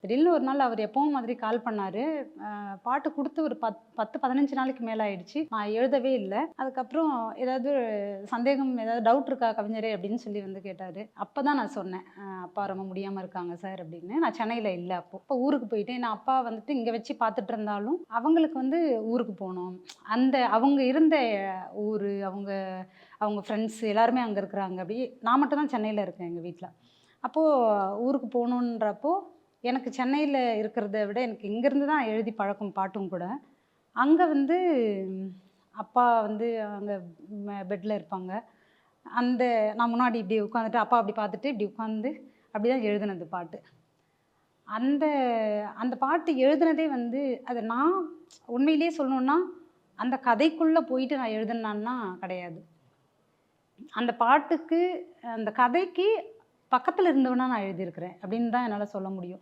திடீர்னு ஒரு நாள் அவர் எப்பவும் மாதிரி கால் பண்ணாரு. பாட்டு குடுத்து ஒரு 10, 15 நாளைக்கு மேல ஆயிடுச்சு. நான் எழுதவே இல்ல. அதுக்கப்புறம் ஏதாவது சந்தேகம், ஏதாவது டவுட் இருக்கா கவிஞரே அப்படின்னு சொல்லி வந்து கேட்டாரு. அப்பதான் நான் சொன்னேன். அப்பா ரொம்ப முடியாம இருக்காங்க சார் அப்படின்னு. நான் சென்னையில இல்ல அப்போ. அப்போ ஊருக்கு போயிட்டேன். நான் அப்பா வந்துட்டு இங்க வச்சு பார்த்துட்டு இருந்தாலும், அவங்களுக்கு வந்து ஊருக்கு போணும். அந்த அவங்க இருந்த ஊரு, அவங்க அவங்க ஃப்ரெண்ட்ஸ் எல்லாருமே அங்க இருக்கிறாங்க. அப்படி நான் மட்டும் தான் சென்னையில இருக்கேன் எங்க வீட்ல. அப்போ ஊருக்கு போணுன்றப்போ, எனக்கு சென்னையில இருக்கிறத விட எனக்கு இங்கேருந்து தான் எழுதி பழக்கம் பாட்டும் கூட. அங்க வந்து ம், அப்பா வந்து அங்க பெட்ல இருப்பாங்க. அந்த நான் முன்னாடி இப்படி உட்காந்துட்டு, அப்பா அப்படி பார்த்துட்டு இப்படி உட்காந்து அப்படிதான் எழுதுனது பாட்டு. அந்த அந்த பாட்டு எழுதுனதே வந்து அது நான் உண்மையிலேயே சொல்லணும்னா, அந்த கதைக்குள்ள போயிட்டு நான் எழுதுனேன்னா கிடையாது. அந்த பாட்டுக்கு, அந்த கதைக்கு பக்கத்துல இருந்தவனா நான் எழுதியிருக்கிறேன் அப்படின்னு தான் என்னால சொல்ல முடியும்.